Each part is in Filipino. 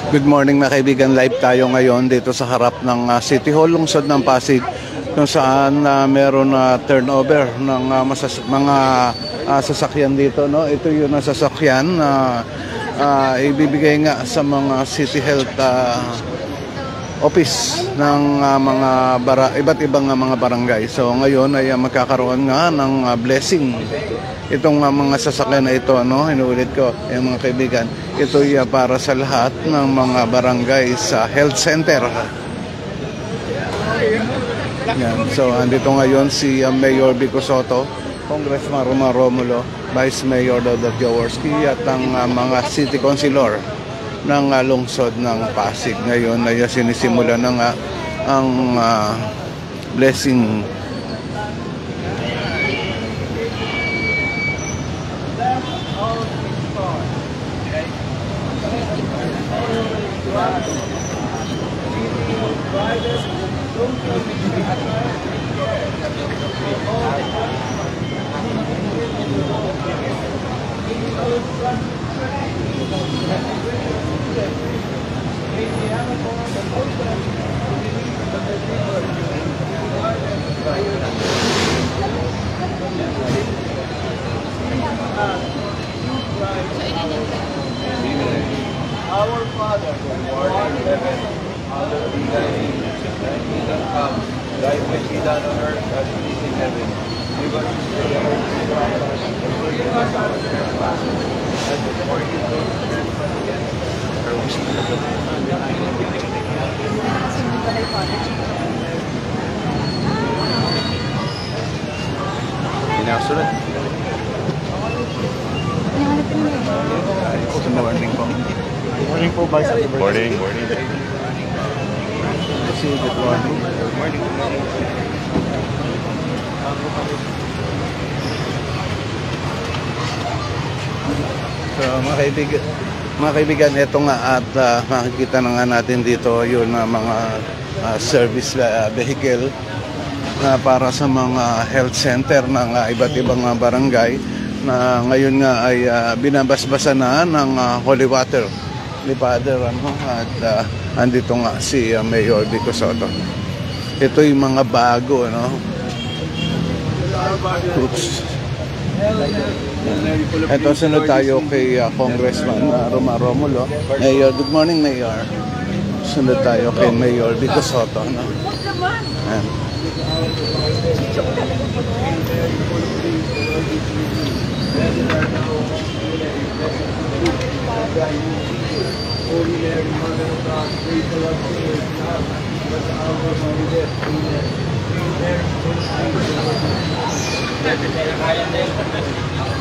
Good morning mga kaibigan, live tayo ngayon dito sa harap ng City Hall, lungsod ng Pasig, kung saan meron na turnover ng mga sasakyan dito, no? Ito yung sasakyan na ibibigay nga sa mga City Health Office ng iba't ibang mga barangay. So ngayon ay magkakaroon nga ng blessing itong mga sasakyan na ito, no? Inuulit ko, yung mga kaibigan, ito ay para sa lahat ng mga barangay sa health center. Yan. So andito ngayon si Mayor Vico Sotto, Congressman Romar Romulo, Vice Mayor Dodot Jaworski, at ang mga city councilor ng lungsod ng Pasig. Ngayon ay sinisimula na nga ang blessing. Our Father, who art in heaven, hallowed be thy name. Thy kingdom come, thy will be done on earth as it is in heaven. Give us this day our daily bread, and forgive us our trespasses, as we forgive those who trespass against us. Pinasunod. Good morning po. Morning po, Vice President. Morning. Good morning. Good morning. So mga kaibigan, ito nga at makikita na nga natin dito yun na mga service vehicle na para sa mga health center ng iba't ibang barangay na ngayon nga ay binabasbasa na ng holy water ni Father, at andito nga si Mayor Vico Sotto. Ito yung mga bago, no? Oops. Ito, sunod tayo kay Congressman Romar Romulo. Mayor, good morning, Mayor. Sunod tayo kay Mayor Vico Sotto, no? Ayan. Holy Mary, Mother of God, pray for us sinners now, but at the hour of our death. Amen. Mary, full of grace, the Lord is with you.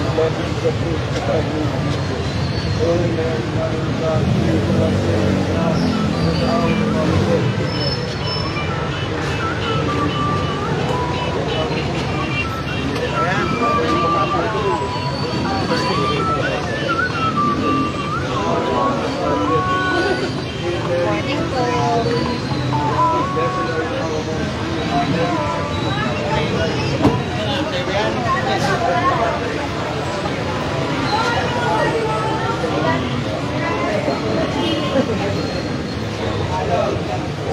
Blessed is the fruit of thy womb, Jesus. Holy Mary, Mother of God, pray for us sinners now, but at the hour of our death. Amen.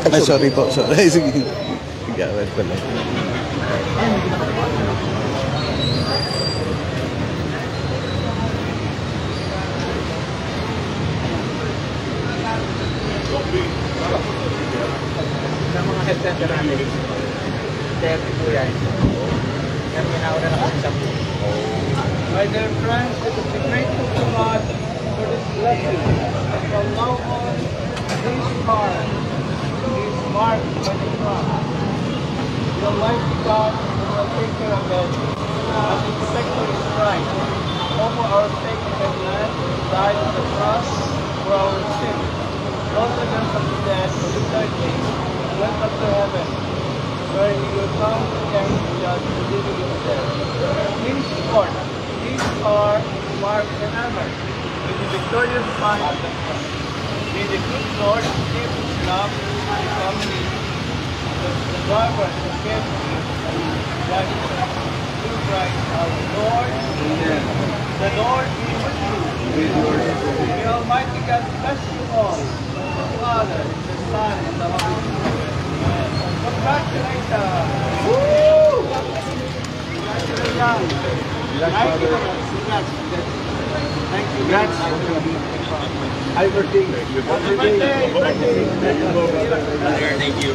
Ay, sorry po. Sorry. Sige. Gawin ko lang. Sa mga health center natin, 30 po yan. Kaya minauna na kami sa po. My dear friends, let us be grateful to God for this blessing. From now on, this car is marked by the cross. The Almighty God will take care of it, as the protector is Christ. Over our sake in the land, died on the cross for our sins. Rose again from the dead on the third day, went up to heaven, where he will come again to judge the living and the dead. Henceforth, these are marked and armored with the victorious mind of the cross. May the good Lord keep his love to come to the driver and the carefully guide through Christ our Lord. Amen. The Lord be with you. May Almighty God bless you all. Father, the Son, and the Holy Spirit. Congratulations! Congratulations! Thank you. Congrats. Happy birthday. Thank you.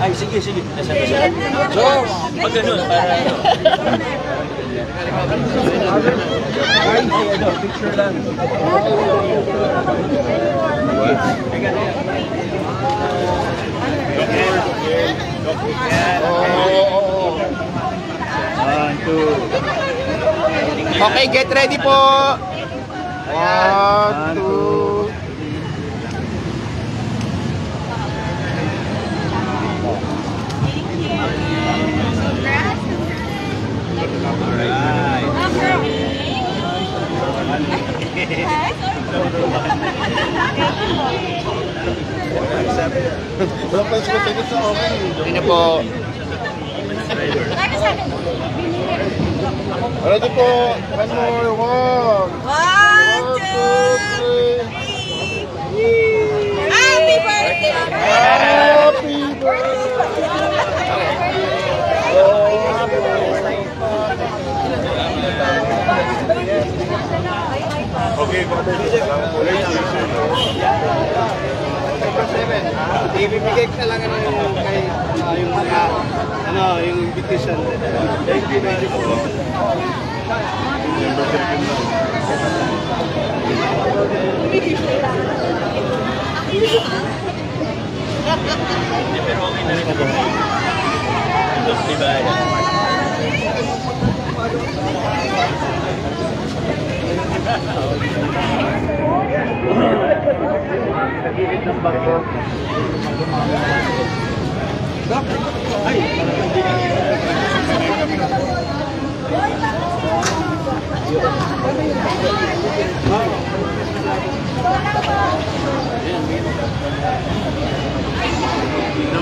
Ay, sige, sige. George! Pag ganun, para ano. Ay, ano, picture lang. One, two. Okay, get ready po. 1, 2. Walang pa sa ticket sa okay. Hindi po. Ready po. One more. One, two, three. Happy birthday! Happy birthday. Okay, Ibibigay ko na lang kay yung mga yung invitation. Thank you very much.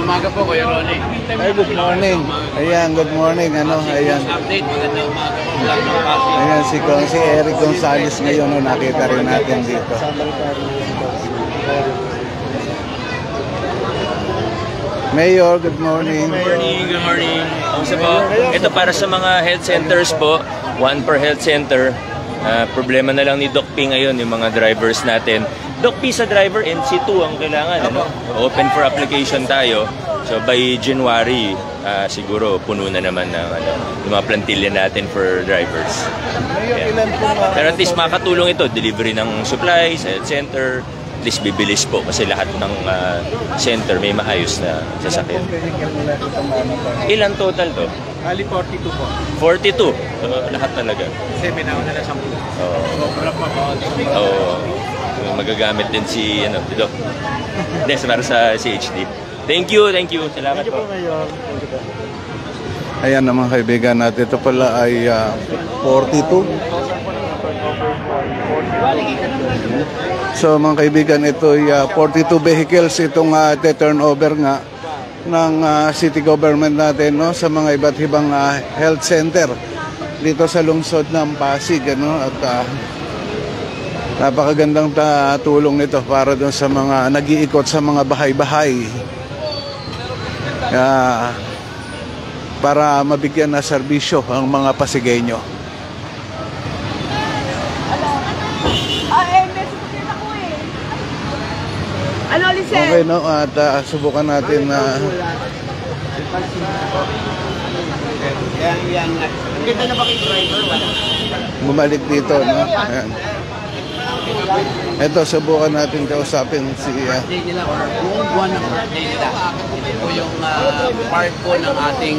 Umaga po, Kuya Ronnie. Ay, good morning. Ayan, good morning. Ayan. Update, magandang umaga po. Vlog ng Pasig. Ayan, si Eric Gonzalez ngayon, nakita rin natin dito. Mayor, good morning. Good morning, good morning. Kamusta po? Ito para sa mga health centers po, one per health center. Problema na lang ni Doc P ngayon, yung mga drivers natin. Doc P sa driver, NC2 ang kailangan. Ano? Open for application tayo. So by January, siguro puno na naman ng yung mga plantilla natin for drivers. Pero at least makatulong ito, delivery ng supplies, health center. At least bibilis po kasi lahat ng center may maayos na sasakyan. Ilan total to? Ali 42 po. 42. So, lahat talaga. Kasi minaw na lang 10. Oo. Sobra pa po. Oo. Magagamit din si Doc. Hindi, para sa CHD. Thank you. Salamat po. Ayan naman kaibigan natin. Ito pala ay 42. So mga kaibigan, ito ay 42 vehicles itong turnover nga ng city government natin, no, sa mga iba't ibang health center dito sa lungsod ng Pasig, at napakagandang tulong nito para doon sa mga nag-iikot sa mga bahay-bahay, para mabigyan na serbisyo ang mga Pasigueño. Ano, Lisen? Okay, no, at subukan natin na Yan. Ang ganda na ba kay driver? bumalik dito, no? Ayan. Ito, subukan natin kausapin si... birthday nila or buong buwan ng birthday nila. Ito po yung part po ng ating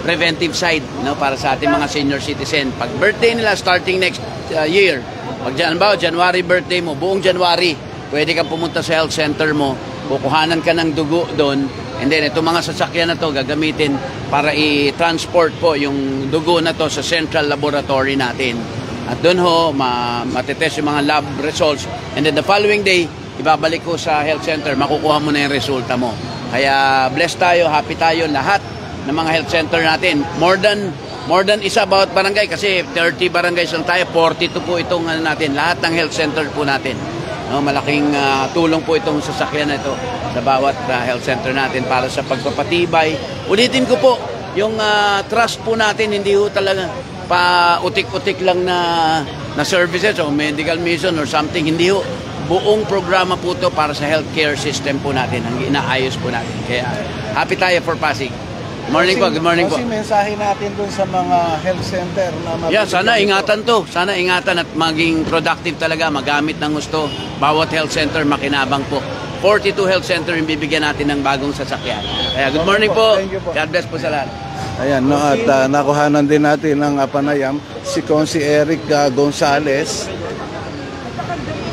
preventive side, no, para sa ating mga senior citizen. Pag birthday nila starting next year, pag January birthday mo, buong January, pwede kang pumunta sa health center mo, kukuhanan ka ng dugo doon, and then itong mga sasakyan na to gagamitin para i-transport po yung dugo na to sa central laboratory natin. At doon ho, matetest yung mga lab results. And then the following day, ibabalik ko sa health center, makukuha mo na yung resulta mo. Kaya blessed tayo, happy tayo, lahat ng mga health center natin. More than isa bawat barangay kasi 30 barangays lang tayo, 42 po itong natin. Lahat ng health center po natin. No, malaking tulong po itong sasakyan na ito sa bawat health center natin para sa pagpapatibay. Ulitin ko po, yung trust po natin, hindi ho talaga pa-utik-utik lang na services o medical mission or something. Hindi ho. Buong programa po ito para sa healthcare system po natin. Ang inaayos po natin. Kaya happy tayo for Pasig. Good morning po. Kasi mensahe natin dun sa mga health center na sana ingatan to. Sana ingatan at maging productive talaga. Magamit ng gusto. Bawat health center makinabang po. 42 health center yung bibigyan natin ng bagong sasakyan. Kaya good morning po. God bless po sa lahat. Ayan, no, at nakuhanan din natin ng panayam si Consi Eric Gonzales.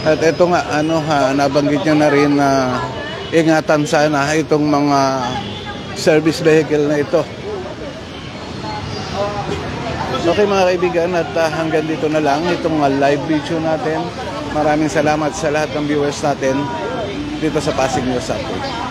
At ito nga, nabanggit niya na rin na ingatan sana itong mga service vehicle na ito. Okay mga kaibigan, at hanggang dito na lang itong live video natin. Maraming salamat sa lahat ng viewers natin dito sa Pasig News Update.